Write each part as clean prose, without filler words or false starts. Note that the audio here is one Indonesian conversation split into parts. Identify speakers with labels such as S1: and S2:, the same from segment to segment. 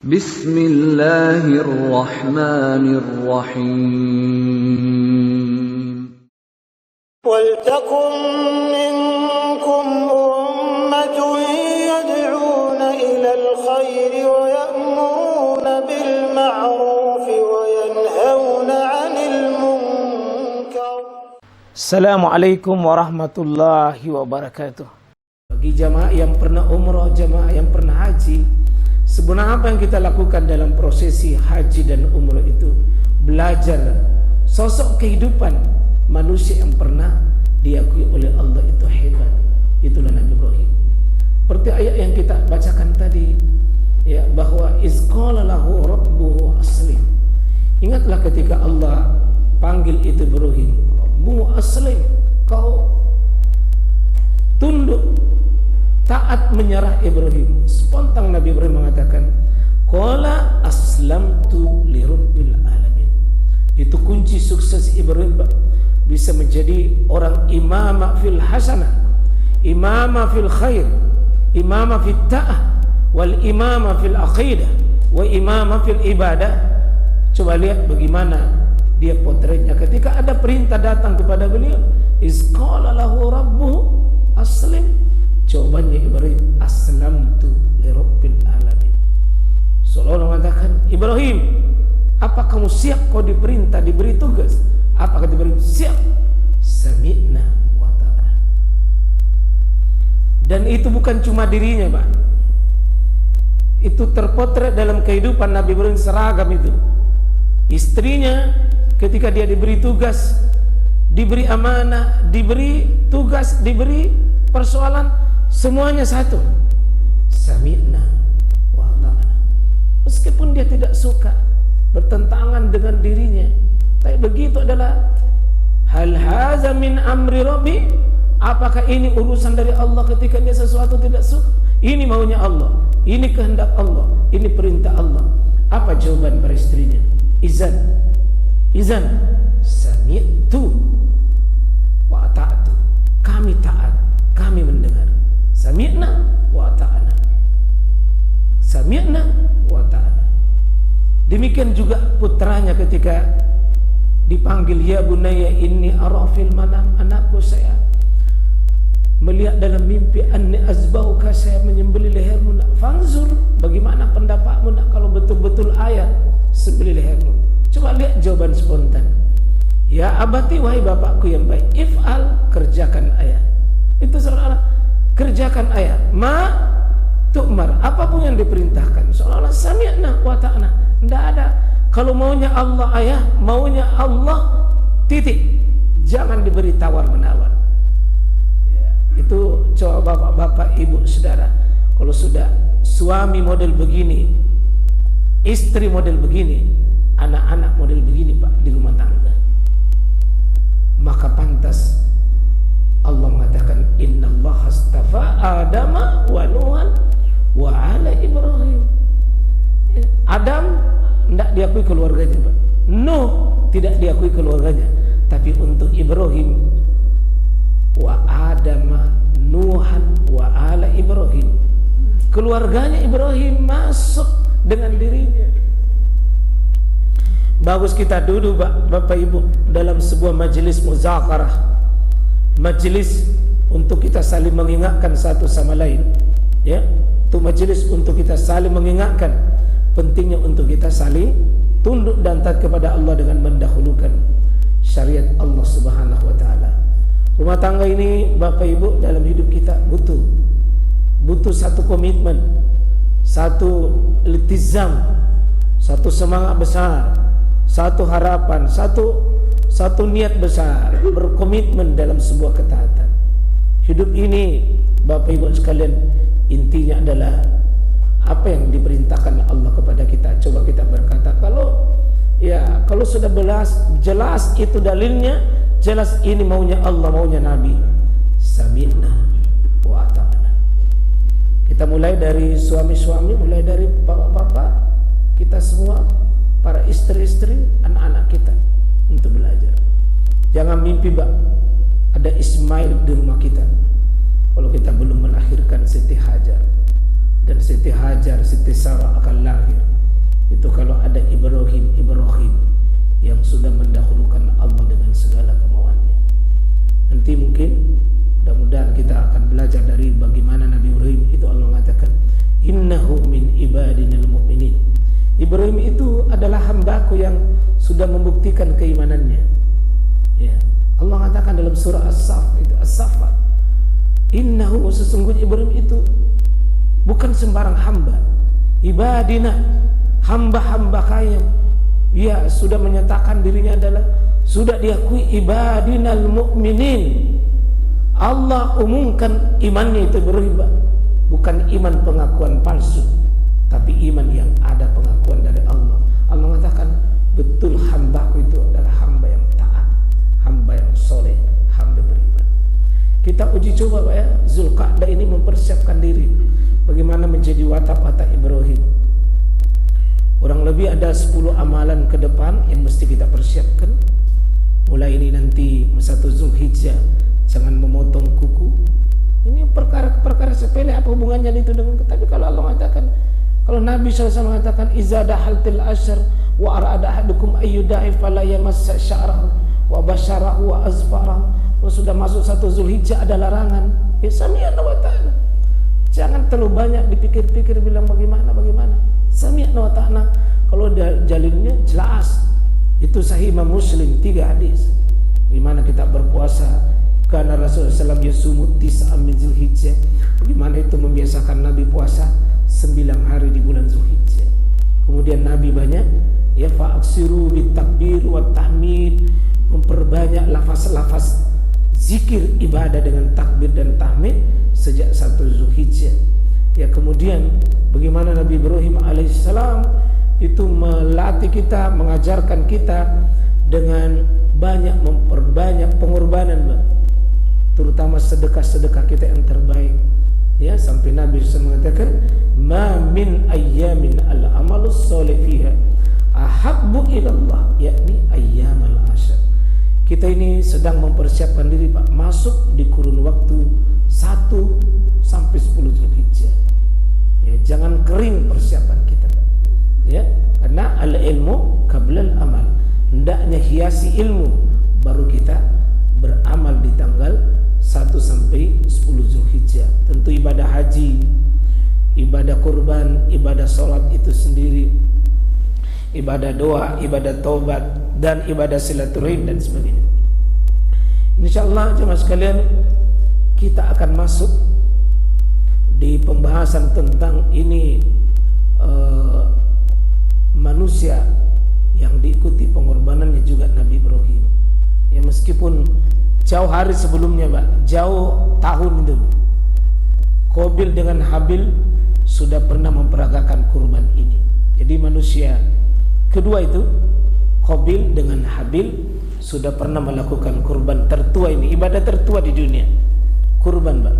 S1: Bismillahirrahmanirrahim.
S2: وَلْتَكُنْ مِنْكُمْ أُمَّةٌ يَدْعُونَ إِلَى الْخَيْرِ وَيَأْمُرُونَ بِالْمَعْرُوفِ وَيَنْهَوْنَ عَنِ الْمُنْكَرِ.
S3: Assalamualaikum warahmatullahi wabarakatuh. Bagi jamaah yang pernah umrah, jamaah yang pernah haji, sebenarnya apa yang kita lakukan dalam prosesi haji dan umrah itu? Belajar sosok kehidupan manusia yang pernah diakui oleh Allah itu hebat. Itulah Nabi Ibrahim. Seperti ayat yang kita bacakan tadi, ya, bahwa izqala lahu rabbuhu aslim. Ingatlah ketika Allah panggil itu Ibrahim, Rabbuhu aslim, kau tunduk, taat, menyerah Ibrahim. Spontan Nabi Ibrahim mengatakan, qala aslamtu li rabbil alamin. Itu kunci sukses Ibrahim, bisa menjadi orang imamah fil hasanah, imamah fil khair, imamah fil ta'ah, wal imamah fil aqidah, wa imamah fil ibadah. Coba lihat bagaimana dia potretnya ketika ada perintah datang kepada beliau, izqala lahu rabbuhu aslim. Jawabannya Ibrahim, aslamtu li rabbil alamin. Seolah-olah mengatakan, Ibrahim, apa kamu siap kau diperintah, diberi tugas? Apa kata Ibrahim? Siap. Sami'na wa ta'ana. Dan itu bukan cuma dirinya, Pak. Itu terpotret dalam kehidupan Nabi Ibrahim, seragam itu. Istrinya ketika dia diberi tugas, diberi amanah, diberi tugas, diberi persoalan, semuanya satu. Sami'na wa ta'ana. Meskipun dia tidak suka, bertentangan dengan dirinya, tapi begitu adalah hal haza min amri rabbi. Apakah ini urusan dari Allah ketika dia sesuatu tidak suka? Ini maunya Allah, ini kehendak Allah, ini perintah Allah. Apa jawaban para istrinya? Izan, izan, sami'tu wa ta'atu. Kami taat, kami mendengar. Sami'na wa ta'ana. Sami'na wa ta'ana. Demikian juga putranya ketika dipanggil, ya bunayya inni ara fil manam, anakku saya melihat dalam mimpi anni azbahuka, saya menyembelih lehermu. Fanzur, bagaimana pendapatmu nak kalau betul-betul ayat sembelih lehermu? Coba lihat jawaban spontan. Ya abati, wahai bapakku yang baik, if'al, kerjakan ayat. Itu seolah-olah kerjakan ayat. Ma tu'mar, apapun yang diperintahkan. Seolah-olah sami'na wa ta'na. Tidak ada. Kalau maunya Allah ayah, maunya Allah titik. Jangan diberi tawar-menawar. Ya, itu coba bapak-bapak, ibu, saudara, kalau sudah suami model begini, istri model begini, anak-anak model begini, Pak, di rumah tangga, maka pantas Allah mengatakan, innallaha astafa Adama wa Nuhan wa ala Ibrahim. Adam tidak diakui keluarganya, Pak. Nuh tidak diakui keluarganya, tapi untuk Ibrahim, wa Adama Nuhan wa ala Ibrahim, keluarganya Ibrahim masuk dengan dirinya. Bagus kita duduk, Bapak Ibu, dalam sebuah majelis muzakarah, majelis untuk kita saling mengingatkan satu sama lain, ya. Itu majelis untuk kita saling mengingatkan pentingnya untuk kita saling tunduk dan taat kepada Allah dengan mendahulukan syariat Allah Subhanahu wa taala. Rumah tangga ini, Bapak Ibu, dalam hidup kita butuh satu komitmen, satu iltizam, satu semangat besar, satu harapan, satu niat besar, berkomitmen dalam sebuah ketaatan. Hidup ini, Bapak Ibu sekalian, intinya adalah apa yang diperintahkan Allah kepada kita. Coba kita berkata, kalau sudah jelas itu dalilnya, jelas ini maunya Allah, maunya Nabi, sami'na wa ta'ana. Kita mulai dari suami-suami, mulai dari bapak-bapak, kita semua, para istri-istri, anak-anak kita, untuk belajar. Jangan mimpi, Pak, ada Ismail di rumah kita kalau kita belum melahirkan Siti Hajar. Dan Siti Hajar, Siti Sarah akan lahir Itu kalau ada Ibrahim yang sudah mendahulukan Allah dengan segala kemauannya. Nanti mungkin mudah-mudahan kita akan belajar dari bagaimana Nabi Ibrahim itu Allah mengatakan innahu min ibadinal mu'minin. Ibrahim itu adalah hambaku yang sudah membuktikan keimanannya. Ya, Allah mengatakan dalam surah As-Saffat, innahu, sesungguhnya Ibrahim itu bukan sembarang hamba. Ibadina, hamba-hamba kaya, dia sudah menyatakan dirinya adalah sudah diakui ibadinal mu'minin. Allah umumkan imannya itu berubah, bukan iman pengakuan palsu, tapi iman yang ada pengakuan dari Allah. Allah mengatakan betul hambaku itu adalah hamba yang taat, hamba yang soleh, hamba beriman. Kita uji coba Pak ya, Zulqa'dah ini mempersiapkan diri bagaimana menjadi watak-watak Ibrahim. Kurang lebih ada 10 amalan ke depan yang mesti kita persiapkan. Mulai ini nanti 1 Zulhijjah, jangan memotong kuku. Ini perkara-perkara sepele, apa hubungannya itu dengan, tapi kalau Allah mengatakan, kalau Nabi SAW mengatakan iza dahaltil asyr wa arada ahadukum ayyuda'i fala yamassa sya'rahu wa basyarahu wa azfarahu. Kalau sudah masuk 1 Zulhijjah ada larangan. Ya sami'na wa ta'ala. Jangan terlalu banyak dipikir-pikir bilang bagaimana. Sami'na wa ta'ala. Kalau jalinnya jelas. Itu sahih Imam Muslim 3 hadis. Bagaimana kita berpuasa? Karena Rasulullah SAW yasumu tis'a min Zulhijjah. Bagaimana itu membiasakan Nabi puasa 9 hari di bulan Zulhijjah. Kemudian Nabi banyak ya fa'aksiru bitakbir wa tahmid, memperbanyak lafaz-lafaz zikir ibadah dengan takbir dan tahmid sejak 1 Zulhijjah. Ya, kemudian bagaimana Nabi Ibrahim alaihissalam itu melatih kita, mengajarkan kita dengan banyak memperbanyak pengorbanan, terutama sedekah-sedekah kita yang terbaik. Ya, sampai Nabi SAW mengatakan ma min ayyamin al-amalus soleh fiha ahabbu ilallah, yakni ayyamal asyr. Kita ini sedang mempersiapkan diri Pak, masuk di kurun waktu 1 sampai 10 Zulhijjah. Ya, jangan kering persiapan kita Pak. Ya, karena al-ilmu qablal amal. Hendaknya hiasi ilmu baru kita beramal di tanggal 1 sampai 10 Zulhijjah. Tentu ibadah haji, ibadah kurban, ibadah sholat itu sendiri, ibadah doa, ibadah taubat, dan ibadah silaturahim dan sebagainya. InsyaAllah jemaah sekalian, kita akan masuk di pembahasan tentang ini manusia yang diikuti pengorbanannya juga Nabi Ibrahim. Ya, meskipun jauh hari sebelumnya Pak, jauh tahun itu Qabil dengan Habil sudah pernah memperagakan kurban ini. Jadi manusia kedua itu Qabil dengan Habil sudah pernah melakukan kurban tertua ini, ibadah tertua di dunia, kurban Pak.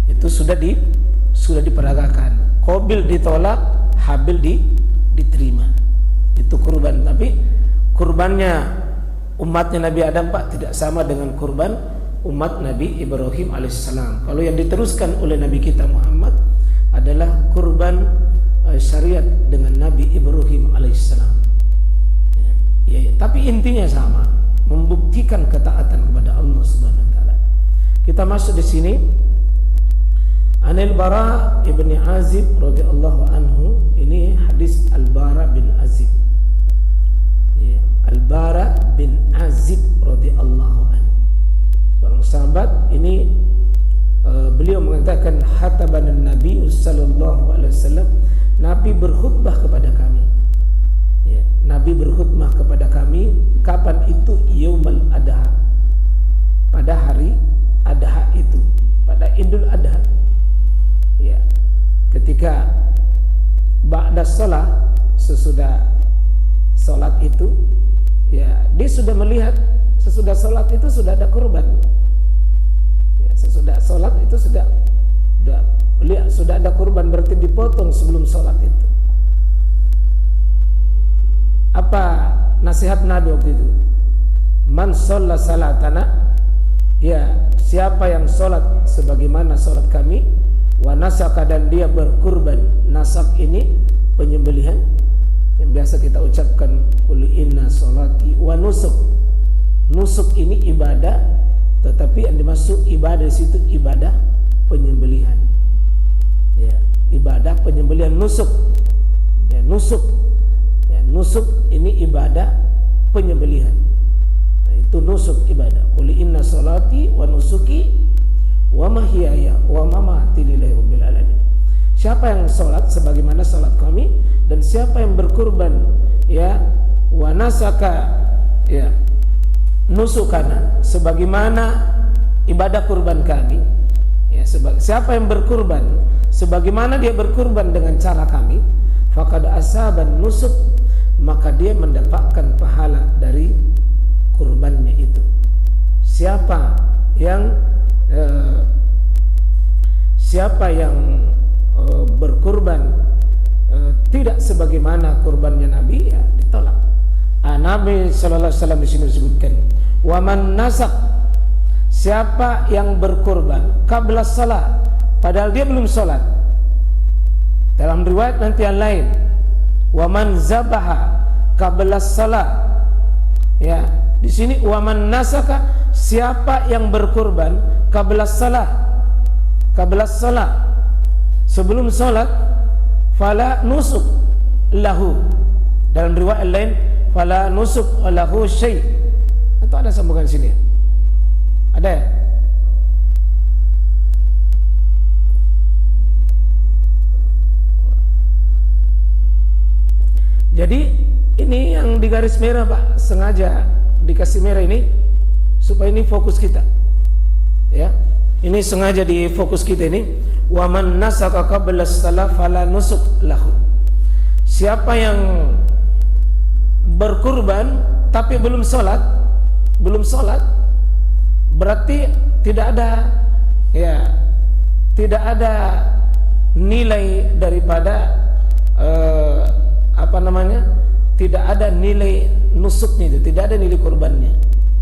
S3: Itu sudah diperagakan. Qabil ditolak, Habil diterima. Itu kurban, tapi kurbannya umatnya Nabi Adam Pak tidak sama dengan kurban umat Nabi Ibrahim alaihissalam. Kalau yang diteruskan oleh Nabi kita Muhammad adalah kurban syariat dengan Nabi Ibrahim alaihissalam. Ya, tapi intinya sama, membuktikan ketaatan kepada Allah Subhanahu wa taala. Kita masuk di sini. Anil Bara ibni Azib radhiyallahu anhu, ini hadis Al-Bara bin Azib. Ya, Al-Bara bin Azib radhiyallahu anhu. Para sahabat ini beliau mengatakan hatabanan Nabi sallallahu alaihi wasallam, Nabi berkhutbah kepada kami. Ya, Nabi berkhutbah kepada kami. Kapan itu? Yaumul Adha, pada hari Adha itu, pada Idul Adha. Ya, ketika ba'da salat, sesudah salat itu, ya dia sudah melihat sesudah salat itu sudah ada kurban. Ya, sesudah salat itu sudah lihat sudah ada kurban, berarti dipotong sebelum salat itu. Apa nasihat Nabi waktu itu? Man shalla salatana, ya siapa yang salat sebagaimana salat kami, wa nasaka, dan dia berkurban. Nasak ini penyembelihan biasa kita ucapkan qul inna sholati wa nusuk. Nusuk ini ibadah, tetapi yang dimaksud ibadah di situ ibadah penyembelihan. Ya, ibadah penyembelihan nusuk. Ya, nusuk. Ya, nusuk ini ibadah penyembelihan. Nah, itu nusuk ibadah. Qul inna sholati wa nusuki wa mahyaya wa mamati lillahi rabbil alamin. Siapa yang salat sebagaimana salat kami, dan siapa yang berkurban ya wa nasaka ya nusukana sebagaimana ibadah kurban kami ya, siapa yang berkurban sebagaimana dia berkurban dengan cara kami, faqad asaban nusuk, maka dia mendapatkan pahala dari kurbannya itu. Siapa yang berkurban tidak sebagaimana kurbannya Nabi, ya ditolak. Nabi sallallahu alaihi wasallam di sini disebutkan, wa man nasak, siapa yang berkurban qabla salat, padahal dia belum salat. Dalam riwayat nanti yang lain, wa man zabaha qabla salat. Ya, di sini wa man nasaka, siapa yang berkurban qabla salat, sebelum salat, fala nusuk lahu. Dalam riwayat lain, fala nusuk lahu syai'. Itu ada sambungan sini. Ada ya? Jadi ini yang di garis merah Pak, sengaja dikasih merah ini supaya ini fokus kita. Ya. Ini sengaja di fokus kita ini. Wa man nasaka qabla as-salah fala nusuk lahu. Siapa yang berkurban tapi belum salat, berarti tidak ada nilai daripada tidak ada nilai nusuknya itu, tidak ada nilai kurbannya.